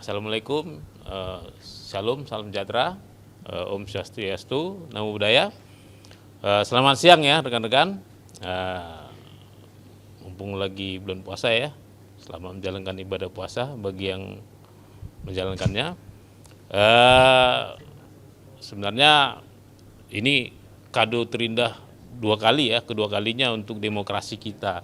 Assalamualaikum, Shalom, salam sejahtera, Om Swastiastu, Namo Buddhaya. Selamat siang ya rekan-rekan, mumpung lagi bulan puasa ya, selamat menjalankan ibadah puasa bagi yang menjalankannya. Sebenarnya ini kado terindah dua kali ya, kedua kalinya untuk demokrasi kita,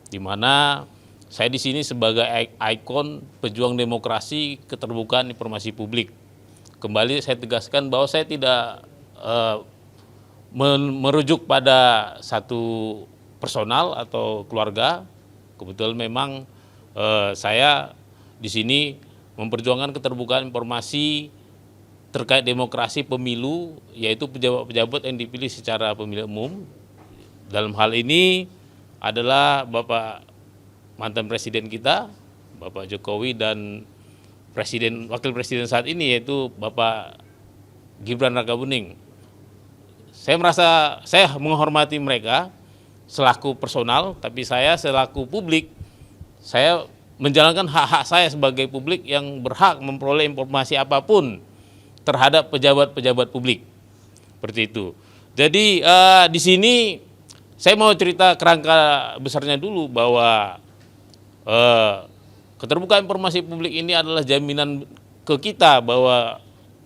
di mana saya di sini sebagai ikon pejuang demokrasi, keterbukaan informasi publik. Kembali saya tegaskan bahwa saya tidak merujuk pada satu personal atau keluarga. Kebetulan memang saya di sini memperjuangkan keterbukaan informasi terkait demokrasi pemilu, yaitu pejabat-pejabat yang dipilih secara pemilihan umum. Dalam hal ini adalah Bapak mantan presiden kita, Bapak Jokowi, dan wakil presiden saat ini yaitu Bapak Gibran Rakabuming. Saya menghormati mereka selaku personal, tapi saya selaku publik, saya menjalankan hak-hak saya sebagai publik yang berhak memperoleh informasi apapun terhadap pejabat-pejabat publik. Seperti itu. Jadi di sini saya mau cerita kerangka besarnya dulu bahwa keterbukaan informasi publik ini adalah jaminan ke kita bahwa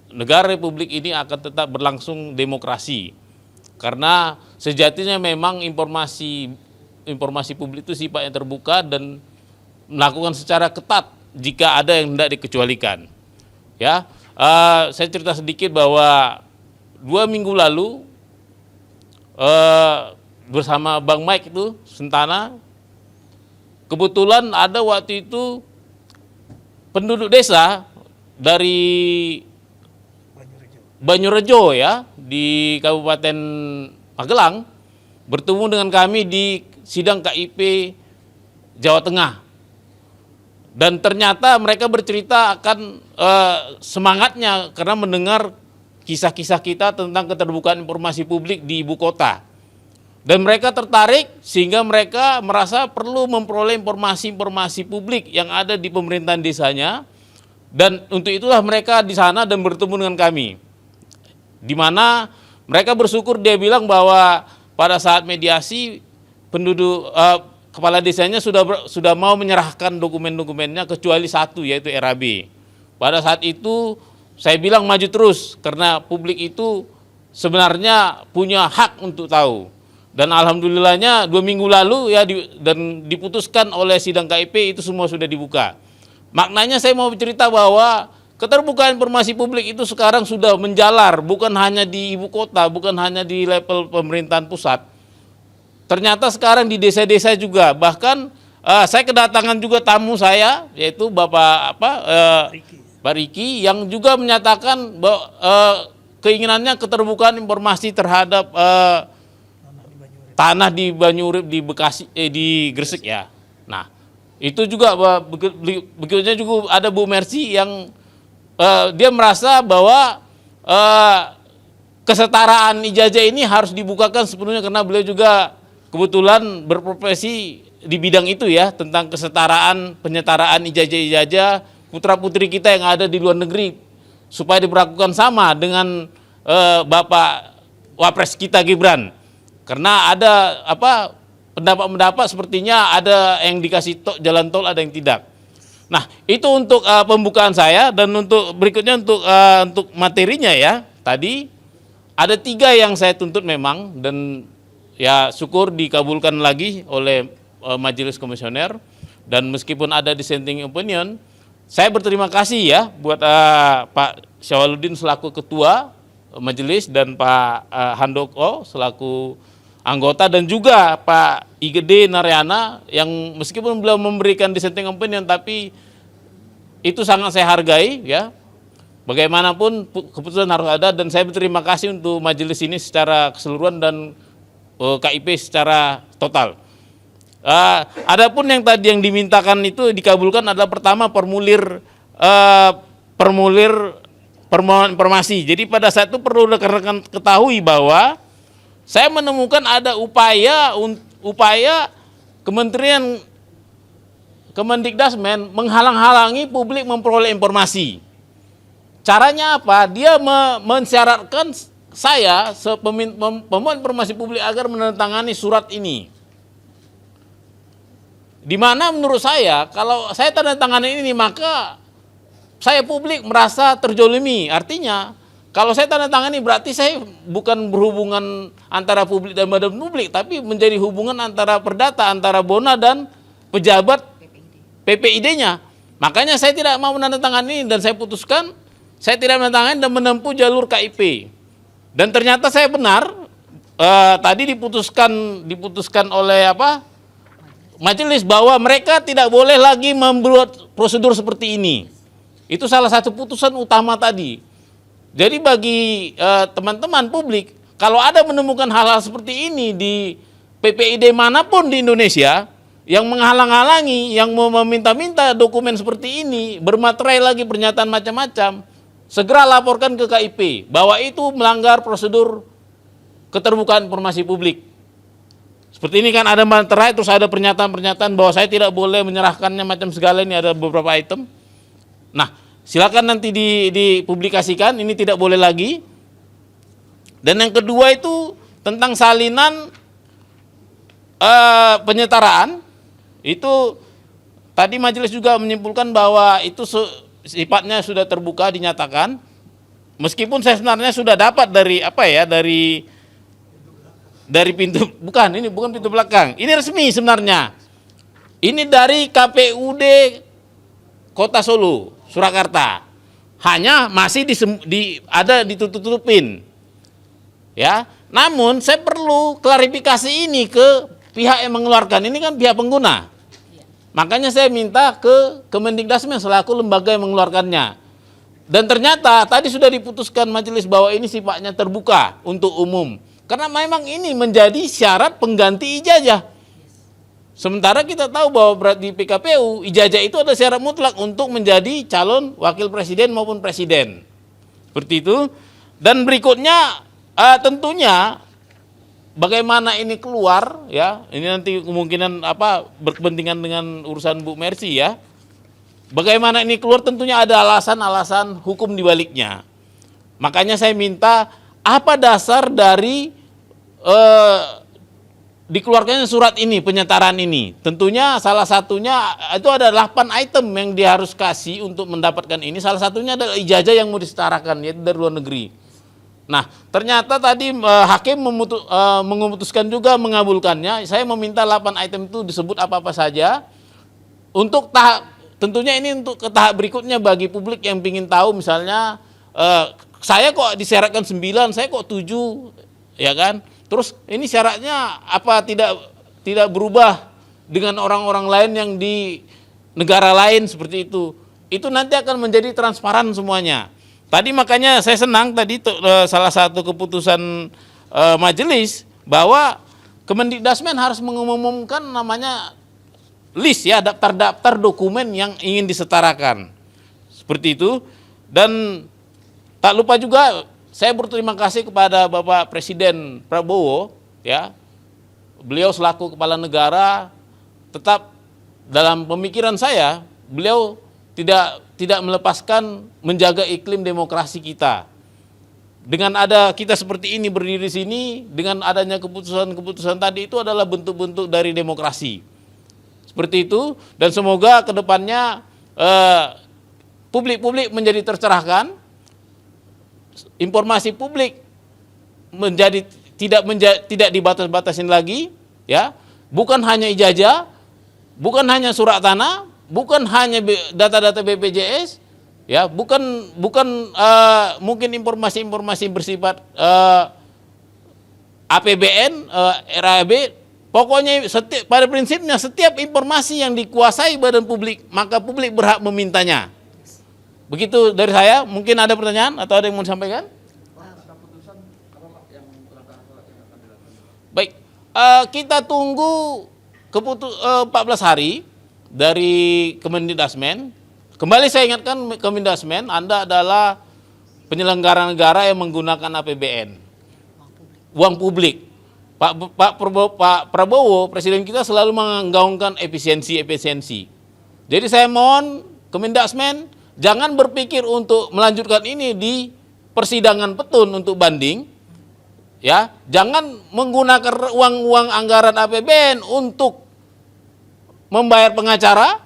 negara republik ini akan tetap berlangsung demokrasi. Karena sejatinya memang informasi publik itu sifatnya terbuka dan melakukan secara ketat jika ada yang tidak dikecualikan. Ya, saya cerita sedikit bahwa 2 minggu lalu bersama Bang Mike itu Sentana, kebetulan ada waktu itu penduduk desa dari Banyurejo ya, di Kabupaten Magelang, bertemu dengan kami di sidang KIP Jawa Tengah. Dan ternyata mereka bercerita akan semangatnya karena mendengar kisah-kisah kita tentang keterbukaan informasi publik di ibu kota. Dan mereka tertarik sehingga mereka merasa perlu memperoleh informasi-informasi publik yang ada di pemerintahan desanya. Dan untuk itulah mereka di sana dan bertemu dengan kami. Di mana mereka bersyukur, dia bilang bahwa pada saat mediasi penduduk kepala desanya sudah mau menyerahkan dokumen-dokumennya kecuali satu, yaitu RAB. Pada saat itu saya bilang maju terus karena publik itu sebenarnya punya hak untuk tahu. Dan alhamdulillahnya 2 minggu lalu ya dan diputuskan oleh sidang KIP itu semua sudah dibuka. Maknanya saya mau bercerita bahwa keterbukaan informasi publik itu sekarang sudah menjalar, bukan hanya di ibu kota, bukan hanya di level pemerintahan pusat. Ternyata sekarang di desa-desa juga. Bahkan saya kedatangan juga tamu saya, yaitu Bapak Pak Riki, yang juga menyatakan bahwa keinginannya keterbukaan informasi terhadap tanah di Banyurip, di Bekasi, di Gresik ya. Nah, itu juga berikutnya juga ada Bu Mercy yang dia merasa bahwa kesetaraan ijazah ini harus dibukakan sepenuhnya karena beliau juga kebetulan berprofesi di bidang itu ya, tentang kesetaraan, penyetaraan ijazah-ijazah putra-putri kita yang ada di luar negeri supaya diperlakukan sama dengan Bapak Wapres kita Gibran. Karena ada pendapat-pendapat sepertinya ada yang dikasih jalan tol, ada yang tidak. Nah, itu untuk pembukaan saya, dan untuk berikutnya untuk materinya ya. Tadi ada 3 yang saya tuntut memang, dan ya syukur dikabulkan lagi oleh Majelis Komisioner. Dan meskipun ada dissenting opinion, saya berterima kasih ya buat Pak Syawaludin selaku Ketua Majelis dan Pak Handoko selaku anggota, dan juga Pak IGD Naryana yang meskipun belum memberikan dissenting opinion tapi itu sangat saya hargai ya. Bagaimanapun keputusan harus ada, dan saya berterima kasih untuk majelis ini secara keseluruhan dan KIP secara total. Adapun yang tadi yang dimintakan itu dikabulkan adalah pertama formulir permohonan informasi. Jadi pada saat itu perlu rekan-rekan ketahui bahwa saya menemukan ada upaya Kementerian Kemendikdasmen menghalang-halangi publik memperoleh informasi. Caranya apa? Dia mensyaratkan saya pemohon informasi publik agar menandatangani surat ini. Di mana menurut saya kalau saya tanda tangan ini maka saya publik merasa terjolimi. Artinya kalau saya tanda tangan ini berarti saya bukan berhubungan antara publik dan badan publik, tapi menjadi hubungan antara perdata, antara Bona dan pejabat PPID-nya. Makanya saya tidak mau menandatangani dan saya putuskan saya tidak menandatangani dan menempuh jalur KIP. Dan ternyata saya benar, tadi diputuskan oleh majelis bahwa mereka tidak boleh lagi membuat prosedur seperti ini. Itu salah satu putusan utama tadi. Jadi bagi teman-teman publik, kalau ada menemukan hal-hal seperti ini di PPID manapun di Indonesia, yang menghalang-halangi, yang mau meminta-minta dokumen seperti ini, bermaterai lagi pernyataan macam-macam, segera laporkan ke KIP bahwa itu melanggar prosedur keterbukaan informasi publik. Seperti ini kan ada materai, terus ada pernyataan-pernyataan bahwa saya tidak boleh menyerahkannya macam segala, ini ada beberapa item. Nah, silakan nanti dipublikasikan, ini tidak boleh lagi. Dan yang kedua itu tentang salinan penyetaraan. Itu tadi majelis juga menyimpulkan bahwa itu sifatnya sudah terbuka dinyatakan. Meskipun saya sebenarnya sudah dapat dari pintu, ini bukan pintu belakang. Ini resmi sebenarnya. Ini dari KPUD Kota Solo, Surakarta. Hanya masih ada ditutup-tutupin. Ya, namun saya perlu klarifikasi ini ke pihak yang mengeluarkan. Ini kan pihak pengguna. Makanya saya minta ke Kemendikdasmen selaku lembaga yang mengeluarkannya. Dan ternyata tadi sudah diputuskan majelis bahwa ini sifatnya terbuka untuk umum. Karena memang ini menjadi syarat pengganti ijazah. Sementara kita tahu bahwa di PKPU ijazah itu ada syarat mutlak untuk menjadi calon wakil presiden maupun presiden. Seperti itu. Dan berikutnya tentunya bagaimana ini keluar ya, ini nanti kemungkinan berkepentingan dengan urusan Bu Mercy ya. Bagaimana ini keluar tentunya ada alasan-alasan hukum di baliknya. Makanya saya minta apa dasar dari dikeluarkannya surat ini, penyetaraan ini. Tentunya salah satunya itu ada 8 item yang dia harus kasih untuk mendapatkan ini. Salah satunya adalah ijazah yang mau disetarakan yaitu dari luar negeri. Nah, ternyata tadi hakim memutuskan juga mengabulkannya. Saya meminta 8 item itu disebut apa-apa saja. Untuk tentunya ini untuk ke tahap berikutnya bagi publik yang ingin tahu misalnya saya kok disyaratkan 9, saya kok 7, ya kan? Terus ini syaratnya apa tidak berubah dengan orang-orang lain yang di negara lain seperti itu. Itu nanti akan menjadi transparan semuanya. Tadi makanya saya senang tadi salah satu keputusan majelis bahwa Kemendikdasmen harus mengumumkan namanya list ya, daftar-daftar dokumen yang ingin disetarakan. Seperti itu. Dan tak lupa juga saya berterima kasih kepada Bapak Presiden Prabowo ya. Beliau selaku kepala negara tetap dalam pemikiran saya beliau tidak melepaskan menjaga iklim demokrasi kita. Dengan ada kita seperti ini berdiri di sini, dengan adanya keputusan-keputusan tadi itu adalah bentuk-bentuk dari demokrasi. Seperti itu, dan semoga kedepannya publik menjadi tercerahkan, informasi publik menjadi tidak dibatas-batasin lagi, ya, bukan hanya ijazah, bukan hanya surat tanah, bukan hanya data-data BPJS, ya, bukan mungkin informasi-informasi bersifat APBN, RAB, pokoknya pada prinsipnya setiap informasi yang dikuasai badan publik, maka publik berhak memintanya. Begitu dari saya, mungkin ada pertanyaan atau ada yang mau disampaikan? Baik, kita tunggu 14 hari dari Kemendikdasmen. Kembali saya ingatkan Kemendikdasmen, Anda adalah penyelenggara negara yang menggunakan APBN, uang publik. Pak Prabowo, presiden kita selalu menggaungkan efisiensi. Jadi saya mohon Kemendasmen jangan berpikir untuk melanjutkan ini di persidangan petun untuk banding. Ya, jangan menggunakan uang anggaran APBN untuk membayar pengacara,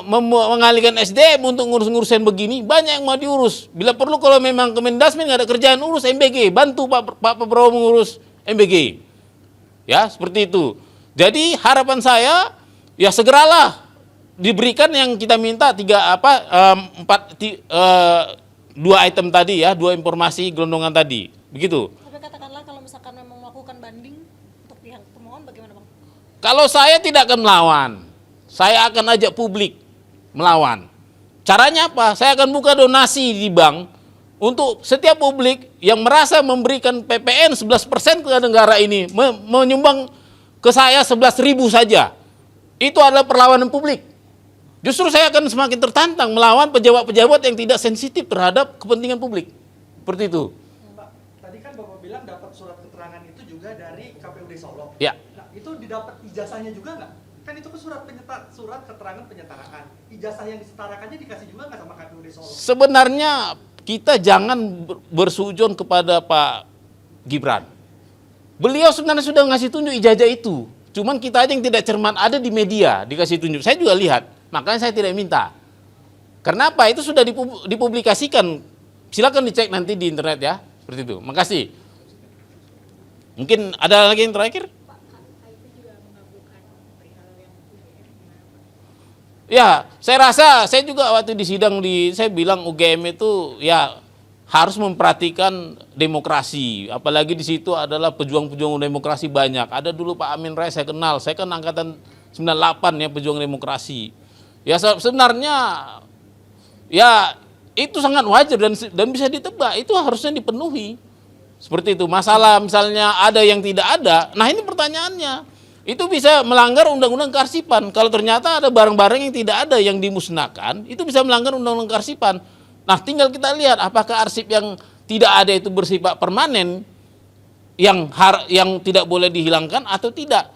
mengalihkan SDM untuk ngurus-ngurusin begini. Banyak yang mau diurus. Bila perlu kalau memang Kemendasmen nggak ada kerjaan, urus MBG, bantu Pak Prabowo mengurus MBG. Ya, seperti itu. Jadi harapan saya ya segeralah diberikan yang kita minta dua item tadi ya, 2 informasi gelondongan tadi. Begitu. Tapi katakanlah kalau misalkan memang melakukan banding untuk pihak pemohon bagaimana Bang? Kalau saya tidak akan melawan, saya akan ajak publik melawan. Caranya apa? Saya akan buka donasi di bank untuk setiap publik yang merasa memberikan PPN 11% ke negara ini, menyumbang ke saya 11.000 saja. Itu adalah perlawanan publik. Justru saya akan semakin tertantang melawan pejabat-pejabat yang tidak sensitif terhadap kepentingan publik. Seperti itu. Tadi kan Bapak bilang dapat surat keterangan itu juga dari KPUD Solo. Ya. Nah, itu didapat ijazahnya juga nggak? Kan itu kan surat keterangan penyetaraan. Ijazah yang disetarakannya dikasih juga nggak sama KPUD Solo? Sebenarnya kita jangan bersujon kepada Pak Gibran. Beliau sebenarnya sudah ngasih tunjuk ijazah itu. Cuman kita aja yang tidak cermat, ada di media dikasih tunjuk. Saya juga lihat, makanya saya tidak minta. Kenapa? Itu sudah dipublikasikan. Silakan dicek nanti di internet ya. Seperti itu. Makasih. Mungkin ada lagi yang terakhir? Ya, saya rasa saya juga waktu di sidang saya bilang UGM itu ya harus memperhatikan demokrasi. Apalagi di situ adalah pejuang-pejuang demokrasi banyak. Ada dulu Pak Amin Rais saya kenal. Saya kan angkatan 98 ya, pejuang demokrasi. Ya sebenarnya ya itu sangat wajar dan bisa ditebak. Itu harusnya dipenuhi. Seperti itu. Masalah misalnya ada yang tidak ada. Nah, ini pertanyaannya. Itu bisa melanggar undang-undang kearsipan. Kalau ternyata ada barang-barang yang tidak ada yang dimusnahkan, itu bisa melanggar undang-undang kearsipan. Nah, tinggal kita lihat apakah arsip yang tidak ada itu bersifat permanen, yang tidak boleh dihilangkan atau tidak.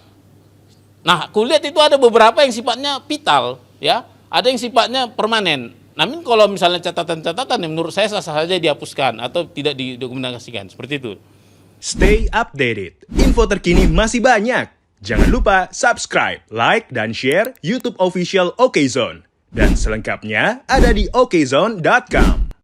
Nah, kulihat itu ada beberapa yang sifatnya vital, ya, ada yang sifatnya permanen. Namun kalau misalnya catatan-catatan yang menurut saya sah-sah saja dihapuskan atau tidak didokumentasikan, seperti itu. Stay updated. Info terkini masih banyak. Jangan lupa subscribe, like, dan share YouTube official OKZone. Dan selengkapnya ada di okezone.com.